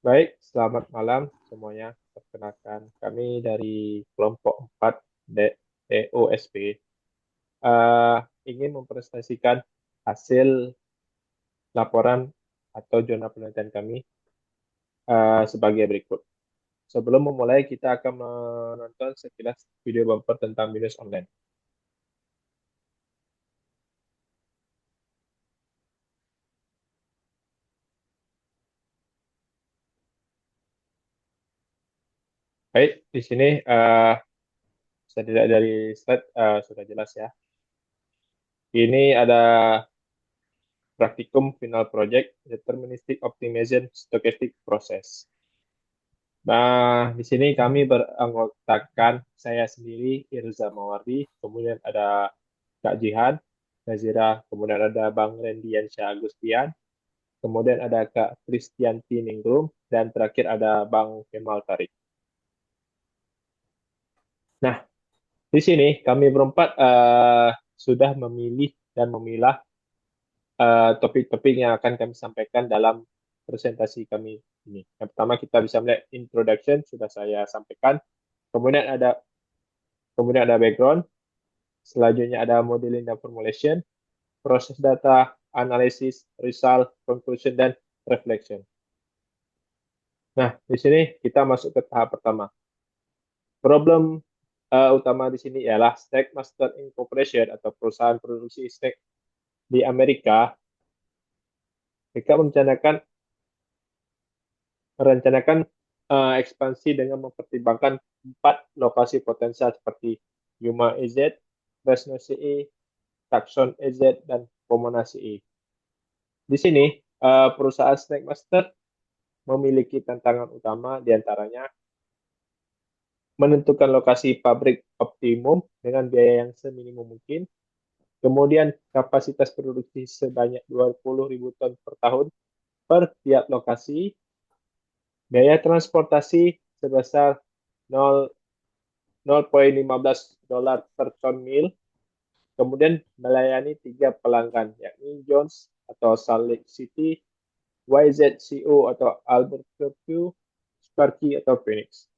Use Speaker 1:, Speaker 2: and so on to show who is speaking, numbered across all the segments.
Speaker 1: Baik, selamat malam semuanya. Perkenalkan, kami dari kelompok 4 DEOSP eh, ingin mempresentasikan hasil laporan atau jurnal penelitian kami sebagai berikut. Sebelum memulai, kita akan menonton sekilas video bumper tentang binus online. Baik, di sini saya tidak dari slide sudah jelas ya. Ini ada praktikum final project deterministic optimization stochastic process. Nah, di sini kami beranggotakan saya sendiri, Irza Mawardi, kemudian ada Kak Jihan, Nazira, kemudian ada Bang Rendiansyah Agustian, kemudian ada Kak Kristianti Ningrum, dan terakhir ada Bang Kemal Tarik. Nah, di sini kami berempat sudah memilih dan memilah topik-topik yang akan kami sampaikan dalam presentasi kami ini. Yang pertama kita bisa melihat introduction, sudah saya sampaikan. Kemudian ada kemudian ada background, selanjutnya ada modeling dan formulation, proses data, analisis, result, conclusion, dan reflection. Nah, di sini kita masuk ke tahap pertama. Problem utama di sini ialah Snack Master Incorporation atau perusahaan produksi snack di Amerika. Mereka merencanakan ekspansi dengan mempertimbangkan 4 lokasi potensial seperti Yuma EZ, Fresno CE, Tucson EZ, dan Pomona CE. Di sini, perusahaan Snack Master memiliki tantangan utama diantaranya menentukan lokasi pabrik optimum dengan biaya yang seminimum mungkin, kemudian kapasitas produksi sebanyak 20.000 ton per tahun per tiap lokasi, biaya transportasi sebesar 0,15 dolar per ton mil, kemudian melayani 3 pelanggan, yakni Jones atau Salt Lake City, YZCO atau Albuquerque, Sparky atau Phoenix.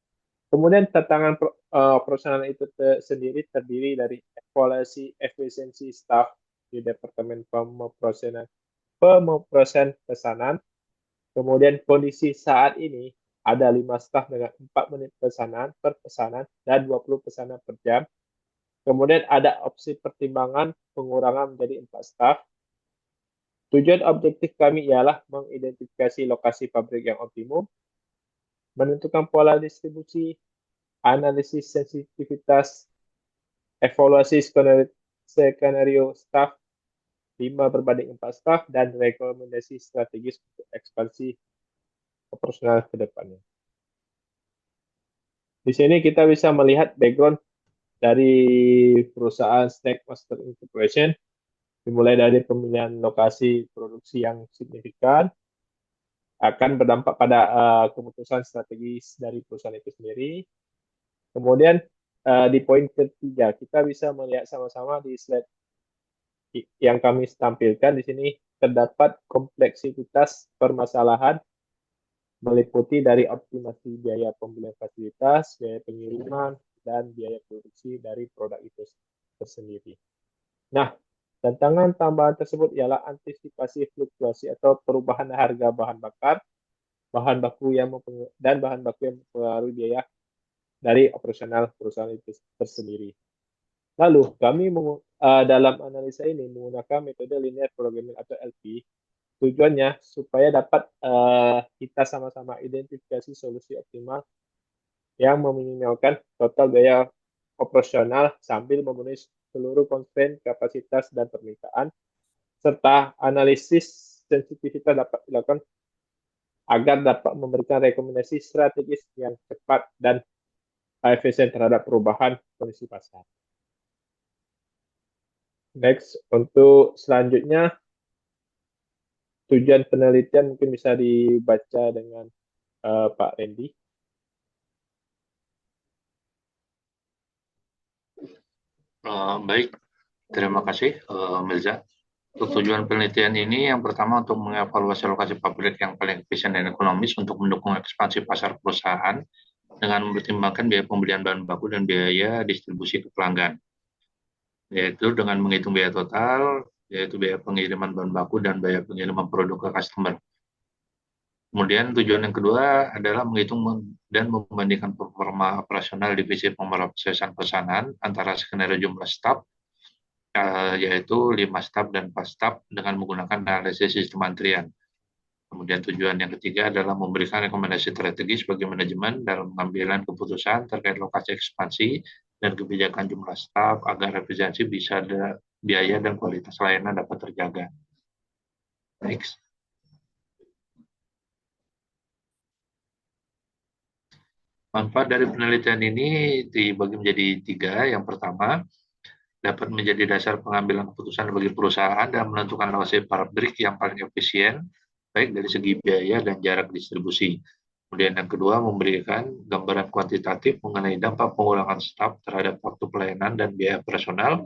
Speaker 1: Kemudian tantangan operasional itu sendiri terdiri dari evaluasi efisiensi staf di Departemen Pemoprosen Pesanan. Kemudian kondisi saat ini ada 5 staf dengan 4 menit pesanan per pesanan dan 20 pesanan per jam. Kemudian ada opsi pertimbangan pengurangan menjadi 4 staf. Tujuan objektif kami ialah mengidentifikasi lokasi pabrik yang optimum, menentukan pola distribusi, analisis sensitivitas, evaluasi skenario staff 5/4 staff, dan rekomendasi strategis untuk ekspansi operasional ke depannya. Di sini kita bisa melihat background dari perusahaan Snack Master Incorporation, dimulai dari pemilihan lokasi produksi yang signifikan, akan berdampak pada keputusan strategis dari perusahaan itu sendiri. Kemudian di poin ketiga, kita bisa melihat sama-sama di slide yang kami tampilkan di sini terdapat kompleksitas permasalahan meliputi dari optimasi biaya pembelian fasilitas, biaya pengiriman, dan biaya produksi dari produk itu tersendiri. Nah, tantangan tambahan tersebut ialah antisipasi fluktuasi atau perubahan harga bahan bakar, bahan baku yang mempengaruhi biaya dari operasional perusahaan itu tersendiri. Lalu, kami dalam analisa ini menggunakan metode linear programming atau LP. Tujuannya supaya dapat kita sama-sama identifikasi solusi optimal yang meminimalkan total biaya operasional sambil memenuhi seluruh constraint, kapasitas, dan permintaan, serta analisis sensitivitas dapat dilakukan agar dapat memberikan rekomendasi strategis yang cepat dan efisien terhadap perubahan kondisi pasar. Next, untuk selanjutnya, tujuan penelitian mungkin bisa dibaca dengan Pak Randy.
Speaker 2: Baik, terima kasih Mirza. Untuk tujuan penelitian ini, yang pertama untuk mengevaluasi lokasi pabrik yang paling efisien dan ekonomis untuk mendukung ekspansi pasar perusahaan dengan mempertimbangkan biaya pembelian bahan baku dan biaya distribusi ke pelanggan, yaitu dengan menghitung biaya total, yaitu biaya pengiriman bahan baku dan biaya pengiriman produk ke customer. Kemudian tujuan yang kedua adalah menghitung dan membandingkan performa operasional divisi pemrosesan pesanan antara skenario jumlah staf, yaitu 5 staf dan 4 staf dengan menggunakan analisis sistem antrian. Kemudian tujuan yang ketiga adalah memberikan rekomendasi strategis bagi manajemen dalam pengambilan keputusan terkait lokasi ekspansi dan kebijakan jumlah staf agar efisiensi bisa biaya dan kualitas layanan dapat terjaga. Next. Manfaat dari penelitian ini dibagi menjadi 3. Yang pertama, dapat menjadi dasar pengambilan keputusan bagi perusahaan dan menentukan lokasi pabrik yang paling efisien, baik dari segi biaya dan jarak distribusi. Kemudian yang kedua, memberikan gambaran kuantitatif mengenai dampak pengurangan staf terhadap waktu pelayanan dan biaya personal.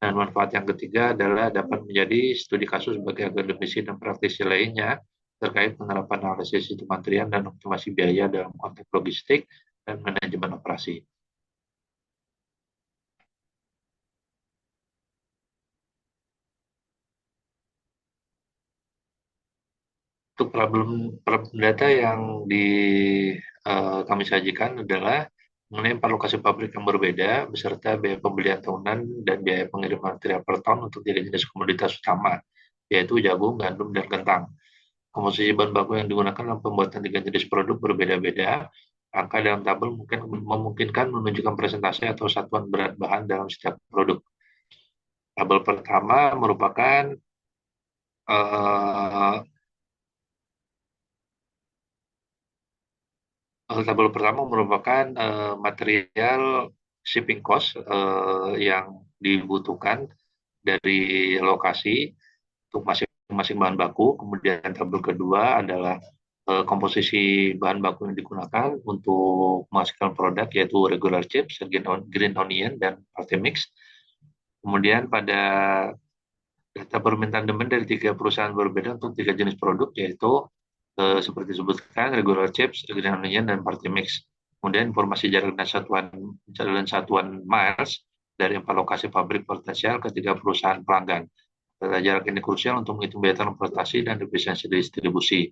Speaker 2: Dan manfaat yang ketiga adalah dapat menjadi studi kasus bagi akademisi dan praktisi lainnya terkait penerapan analisis sistem antrian dan optimasi biaya dalam konteks logistik dan manajemen operasi. Untuk problem data yang kami sajikan adalah mengenai 4 lokasi pabrik yang berbeda beserta biaya pembelian tahunan dan biaya pengiriman material per tahun untuk 3 jenis komoditas utama, yaitu jagung, gandum, dan kentang. Komposisi bahan baku yang digunakan dalam pembuatan 3 jenis produk berbeda-beda. Angka dalam tabel mungkin memungkinkan menunjukkan presentasi atau satuan berat bahan dalam setiap produk. Tabel pertama merupakan uh, tabel pertama merupakan material shipping cost yang dibutuhkan dari lokasi untuk masing-masing bahan baku. Kemudian tabel kedua adalah komposisi bahan baku yang digunakan untuk menghasilkan produk yaitu regular chips, green onion, dan party mix. Kemudian pada data permintaan demand dari 3 perusahaan berbeda untuk 3 jenis produk yaitu seperti disebutkan regular chips, green onion, dan party mix. Kemudian informasi jarak dan satuan miles dari 4 lokasi pabrik potensial ke 3 perusahaan pelanggan. Data jarak ini krusial untuk menghitung biaya transportasi dan efisiensi distribusi.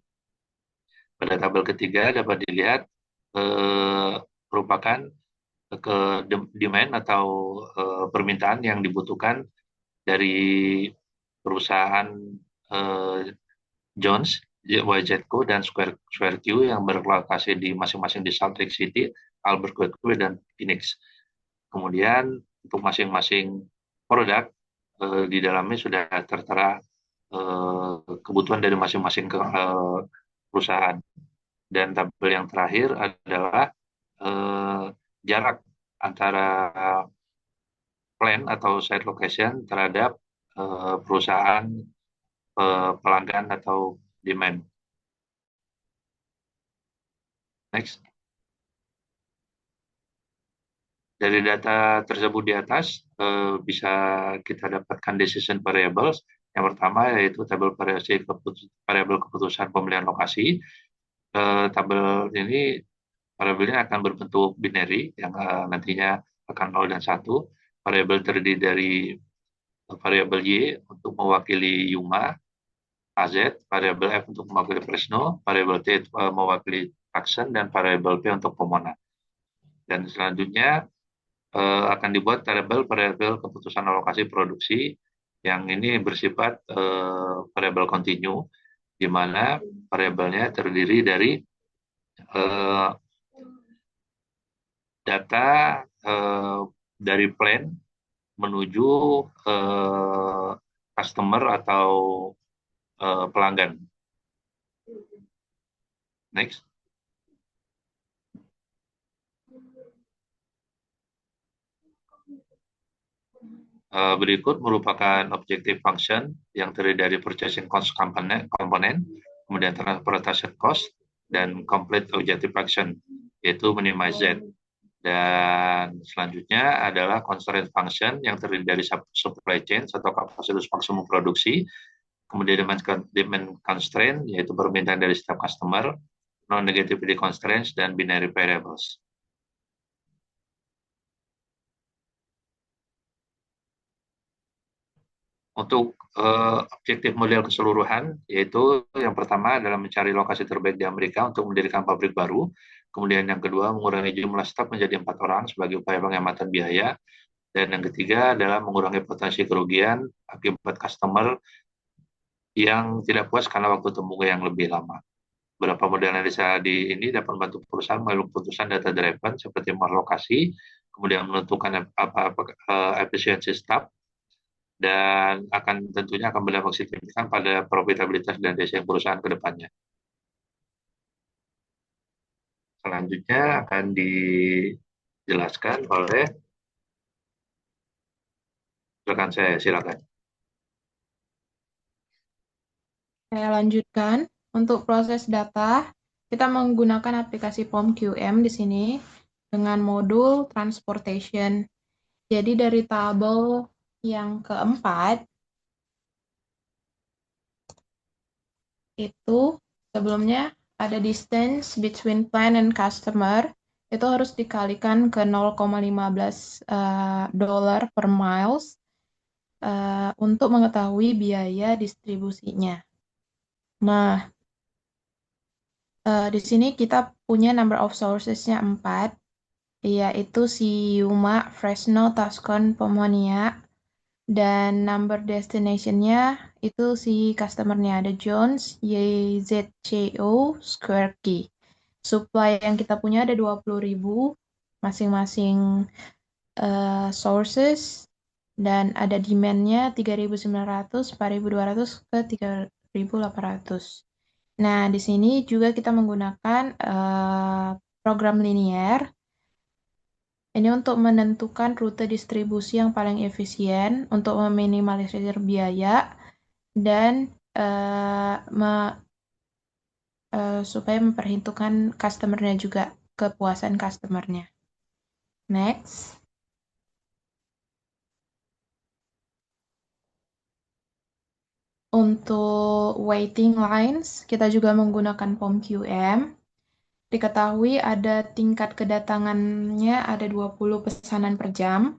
Speaker 2: Pada tabel ketiga dapat dilihat merupakan ke demand atau permintaan yang dibutuhkan dari perusahaan eh, Jones, YZCO, dan Square Q yang berlokasi di masing-masing di Salt Lake City, Albuquerque, dan Phoenix. Kemudian untuk masing-masing produk di dalamnya sudah tertera kebutuhan dari masing-masing perusahaan. Dan tabel yang terakhir adalah eh, jarak antara plan atau site location terhadap perusahaan pelanggan atau demand. Next. Dari data tersebut di atas bisa kita dapatkan decision variables. Yang pertama yaitu tabel variabel keputusan pemilihan lokasi. Tabel ini variabelnya akan berbentuk binary yang nantinya akan 0 dan 1. Variabel terdiri dari variabel Y untuk mewakili Yuma, AZ, variabel F untuk mewakili Fresno, variabel T mewakili Tucson, dan variabel P untuk Pomona. Dan selanjutnya akan dibuat variabel keputusan alokasi produksi yang ini bersifat variabel kontinu, di mana variabelnya terdiri dari eh, data dari plan menuju customer atau pelanggan. Next. Berikut merupakan objective function yang terdiri dari purchasing cost komponen, kemudian transportation cost, dan complete objective function, yaitu minimize Z. Dan selanjutnya adalah constraint function yang terdiri dari supply chain atau kapasitas maksimum produksi, kemudian demand constraint, yaitu permintaan dari setiap customer, non-negativity constraints, dan binary variables. Untuk objektif model keseluruhan, yaitu yang pertama adalah mencari lokasi terbaik di Amerika untuk mendirikan pabrik baru. Kemudian yang kedua, mengurangi jumlah staf menjadi 4 orang sebagai upaya penghematan biaya. Dan yang ketiga adalah mengurangi potensi kerugian akibat customer yang tidak puas karena waktu tunggu yang lebih lama. Beberapa model analisa di ini dapat membantu perusahaan mengambil keputusan data driven seperti melokasi, kemudian menentukan efisiensi staff, dan tentunya akan berdampak signifikan pada profitabilitas dan desain perusahaan ke depannya. Selanjutnya akan dijelaskan oleh rekan saya, silakan.
Speaker 3: Saya lanjutkan. Untuk proses data, kita menggunakan aplikasi POM-QM di sini dengan modul transportation. Jadi dari tabel yang keempat, itu sebelumnya ada distance between plant and customer, itu harus dikalikan ke 0,15 dolar per miles untuk mengetahui biaya distribusinya. Nah, di sini kita punya number of sources-nya 4, yaitu si Yuma, Fresno, Tucson, Pomona, dan number destination-nya itu si customer-nya ada Jones, YZCO, Square Key. Supply yang kita punya ada 20.000 masing-masing sources, dan ada demand-nya 3.900, 4.200 ke 3.800. Nah, di sini juga kita menggunakan program linear. Ini untuk menentukan rute distribusi yang paling efisien untuk meminimalisir biaya dan supaya memperhitungkan customer-nya juga, kepuasan customer-nya. Next. Untuk waiting lines, kita juga menggunakan POM-QM. Diketahui ada tingkat kedatangannya ada 20 pesanan per jam.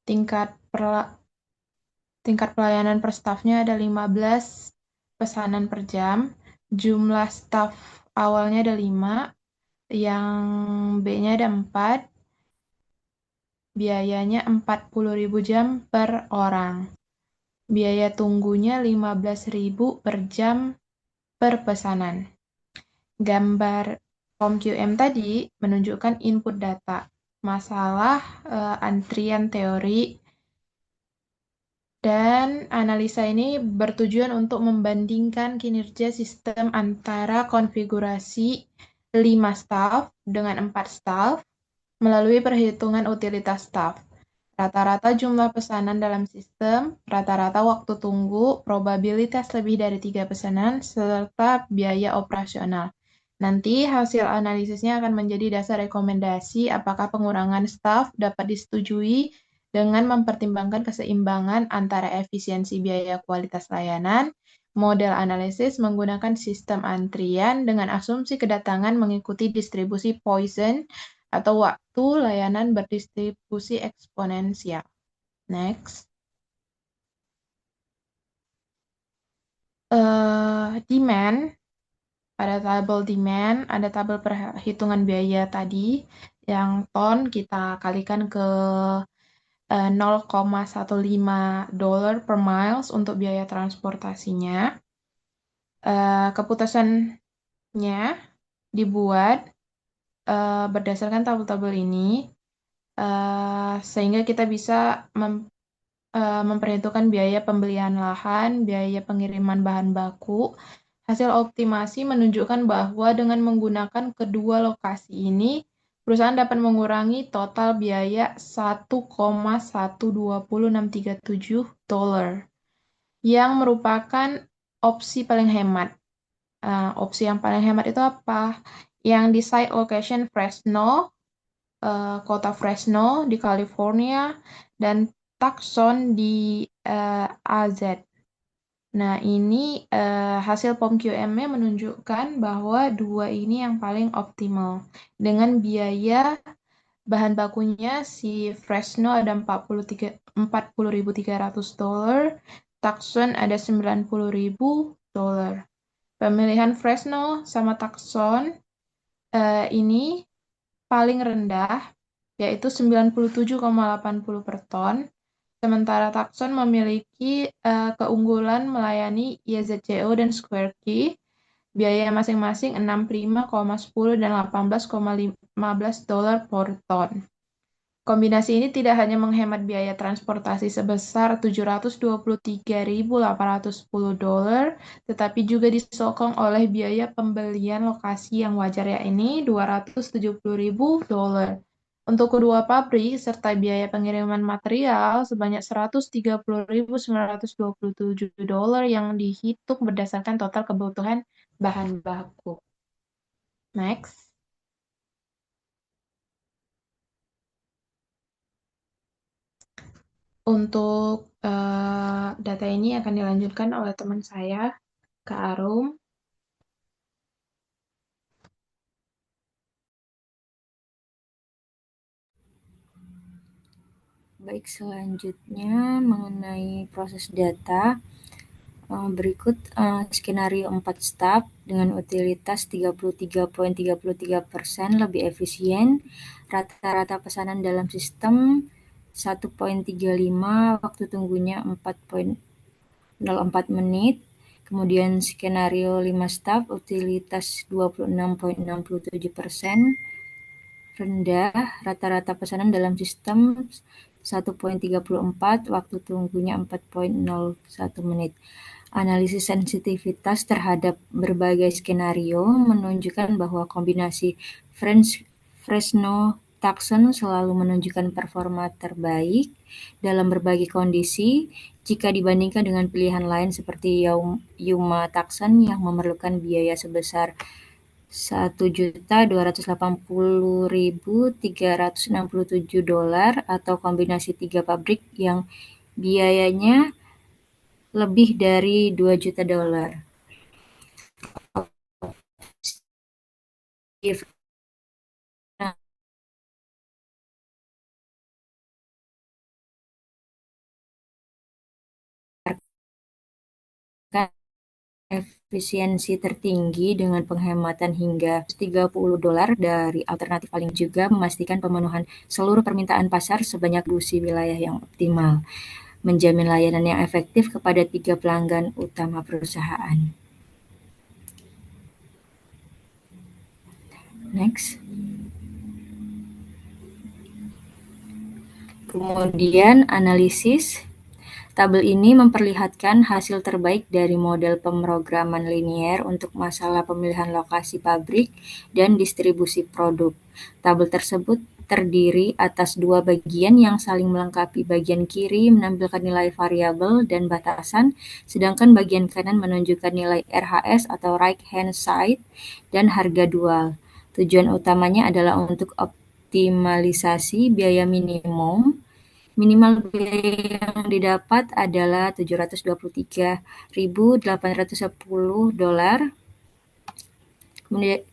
Speaker 3: Tingkat pelayanan per staffnya ada 15 pesanan per jam. Jumlah staff awalnya ada 5, yang B-nya ada 4. Biayanya 40.000 jam per orang. Biaya tunggunya 15.000 per jam per pesanan. Gambar POM-QM tadi menunjukkan input data, masalah antrian teori, dan analisa ini bertujuan untuk membandingkan kinerja sistem antara konfigurasi 5 staff dengan 4 staff melalui perhitungan utilitas staff, rata-rata jumlah pesanan dalam sistem, rata-rata waktu tunggu, probabilitas lebih dari 3 pesanan, serta biaya operasional. Nanti hasil analisisnya akan menjadi dasar rekomendasi apakah pengurangan staf dapat disetujui dengan mempertimbangkan keseimbangan antara efisiensi biaya kualitas layanan. Model analisis menggunakan sistem antrian dengan asumsi kedatangan mengikuti distribusi Poisson atau waktu layanan berdistribusi eksponensial. Next. Demand. Ada tabel demand, ada tabel perhitungan biaya tadi, yang ton kita kalikan ke 0,15 dolar per miles untuk biaya transportasinya. Keputusannya dibuat berdasarkan tabel-tabel ini, sehingga kita bisa memperhitungkan biaya pembelian lahan, biaya pengiriman bahan baku. Hasil optimasi menunjukkan bahwa dengan menggunakan kedua lokasi ini, perusahaan dapat mengurangi total biaya 1,120637 dolar, yang merupakan opsi paling hemat. Opsi yang paling hemat itu apa? Yang di site location Fresno, kota Fresno di California, dan Tucson di AZ. Nah, ini hasil POM-QM-nya menunjukkan bahwa dua ini yang paling optimal. Dengan biaya bahan bakunya, si Fresno ada $40.300, Tucson ada $90.000. Pemilihan Fresno sama Tucson ini paling rendah, yaitu 97,80 per ton. Sementara Tucson memiliki keunggulan melayani YZCO dan Square Key, biaya masing-masing $65,10 dan $18,15 per ton. Kombinasi ini tidak hanya menghemat biaya transportasi sebesar $723.810, tetapi juga disokong oleh biaya pembelian lokasi yang wajar, yakni $270.000 untuk kedua pabrik, serta biaya pengiriman material sebanyak $130.927 yang dihitung berdasarkan total kebutuhan bahan baku. Next. Untuk data ini akan dilanjutkan oleh teman saya, Kak Arum.
Speaker 4: Baik, selanjutnya mengenai proses data. Berikut skenario 4 step dengan utilitas 33,33% lebih efisien, rata-rata pesanan dalam sistem 1,35, waktu tunggunya 4,04 menit. Kemudian skenario 5 step utilitas 26,67%, rendah, rata-rata pesanan dalam sistem 1,34, waktu tunggunya 4,01 menit. Analisis sensitivitas terhadap berbagai skenario menunjukkan bahwa kombinasi Fresno-Tucson selalu menunjukkan performa terbaik dalam berbagai kondisi jika dibandingkan dengan pilihan lain seperti Yuma-Tucson yang memerlukan biaya sebesar $1.280.367 atau kombinasi 3 pabrik yang biayanya lebih dari $2 juta. Efisiensi tertinggi dengan penghematan hingga $30 dari alternatif paling, juga memastikan pemenuhan seluruh permintaan pasar sebanyak distribusi wilayah yang optimal, menjamin layanan yang efektif kepada 3 pelanggan utama perusahaan. Next. Kemudian analisis. Tabel ini memperlihatkan hasil terbaik dari model pemrograman linier untuk masalah pemilihan lokasi pabrik dan distribusi produk. Tabel tersebut terdiri atas 2 bagian yang saling melengkapi. Bagian kiri menampilkan nilai variabel dan batasan, sedangkan bagian kanan menunjukkan nilai RHS atau right hand side dan harga dual. Tujuan utamanya adalah untuk optimalisasi biaya minimum. Minimal biaya yang didapat adalah $723.810.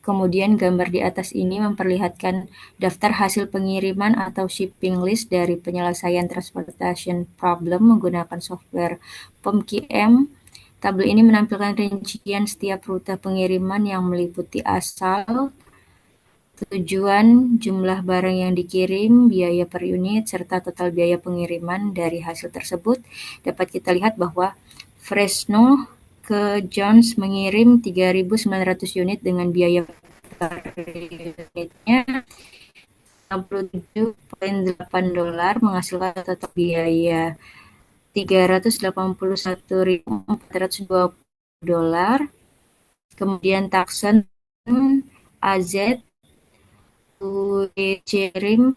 Speaker 4: Kemudian gambar di atas ini memperlihatkan daftar hasil pengiriman atau shipping list dari penyelesaian transportation problem menggunakan software POM-QM. Tabel ini menampilkan rincian setiap rute pengiriman yang meliputi asal, tujuan, jumlah barang yang dikirim, biaya per unit, serta total biaya pengiriman. Dari hasil tersebut dapat kita lihat bahwa Fresno ke Jones mengirim 3.900 unit dengan biaya per unitnya $67,8, menghasilkan total biaya $381.420. Kemudian Tucson AZ kirim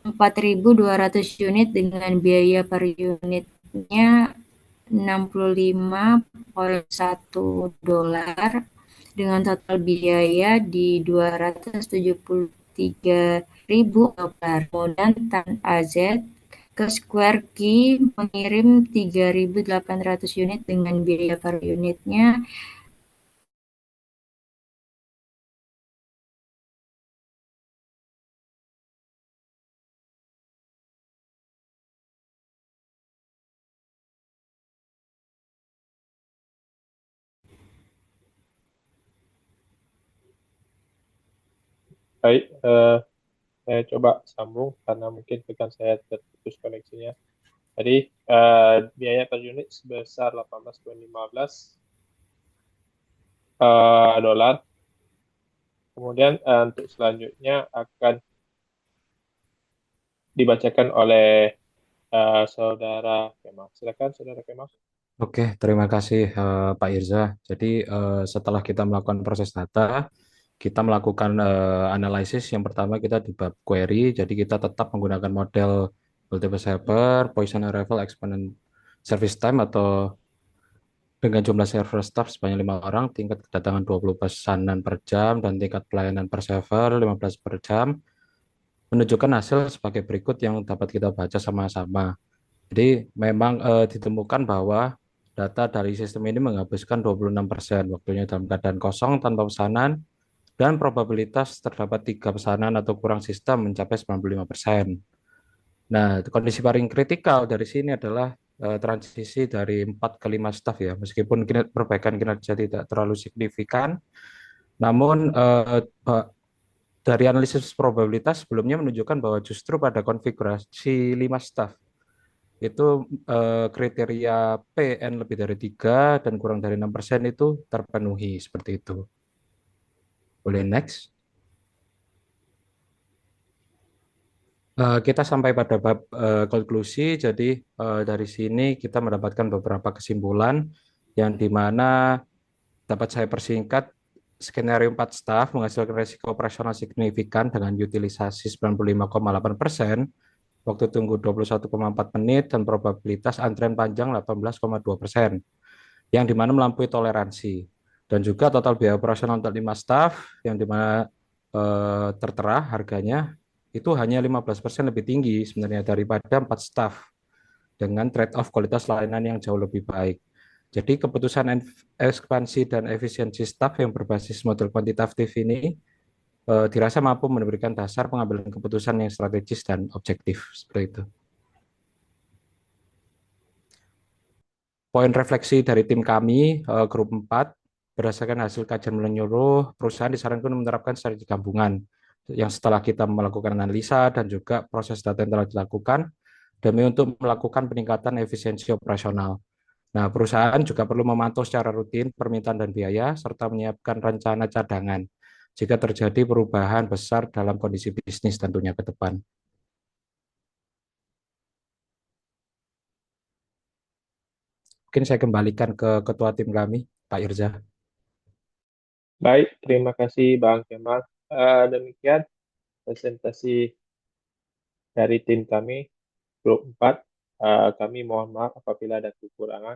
Speaker 4: 4.200 unit dengan biaya per unitnya $65,1 dengan total biaya di $273 $1.000. Kemudian Tan AZ ke Square Key mengirim 3.800 unit dengan biaya per unitnya
Speaker 1: Baik, saya coba sambung karena mungkin rekan saya terputus koneksinya. Jadi biaya per unit sebesar 18,15 dolar. Kemudian untuk selanjutnya akan dibacakan oleh saudara Kemal. Silakan saudara Kemal.
Speaker 5: Oke, terima kasih Pak Irza. Jadi setelah kita melakukan proses data, kita melakukan analisis. Yang pertama kita di bab query, jadi kita tetap menggunakan model multiple server, Poisson arrival exponent service time atau dengan jumlah server staff sebanyak 5 orang, tingkat kedatangan 20 pesanan per jam, dan tingkat pelayanan per server 15 per jam, menunjukkan hasil sebagai berikut yang dapat kita baca sama-sama. Jadi memang ditemukan bahwa data dari sistem ini menghabiskan 26% waktunya dalam keadaan kosong tanpa pesanan, dan probabilitas terdapat 3 pesanan atau kurang sistem mencapai 95%. Nah, kondisi paling kritikal dari sini adalah transisi dari 4 ke 5 staf ya, meskipun perbaikan kinerja tidak terlalu signifikan, namun dari analisis probabilitas sebelumnya menunjukkan bahwa justru pada konfigurasi 5 staf itu kriteria PN lebih dari 3 dan kurang dari 6% itu terpenuhi seperti itu. Boleh next. Kita sampai pada bab konklusi, jadi dari sini kita mendapatkan beberapa kesimpulan yang dimana dapat saya persingkat. Skenario 4 staf menghasilkan resiko operasional signifikan dengan utilisasi 95,8%, waktu tunggu 21,4 menit, dan probabilitas antrian panjang 18,2%, yang dimana melampaui toleransi. Dan juga total biaya operasional untuk 5 staf, yang dimana tertera harganya itu hanya 15% lebih tinggi sebenarnya daripada 4 staf dengan trade-off kualitas layanan yang jauh lebih baik. Jadi keputusan ekspansi dan efisiensi staf yang berbasis model kuantitatif ini dirasa mampu memberikan dasar pengambilan keputusan yang strategis dan objektif seperti itu. Poin refleksi dari tim kami, grup 4, berdasarkan hasil kajian menyeluruh, perusahaan disarankan menerapkan strategi gabungan yang setelah kita melakukan analisa dan juga proses data yang telah dilakukan demi untuk melakukan peningkatan efisiensi operasional. Nah, perusahaan juga perlu memantau secara rutin permintaan dan biaya serta menyiapkan rencana cadangan jika terjadi perubahan besar dalam kondisi bisnis tentunya ke depan. Mungkin saya kembalikan ke ketua tim kami, Pak Irza.
Speaker 1: Baik, terima kasih Bang Kemal. Demikian presentasi dari tim kami, grup 4. Kami mohon maaf apabila ada kekurangan.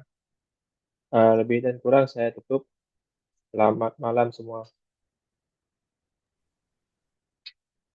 Speaker 1: Lebih dan kurang saya tutup. Selamat malam semua.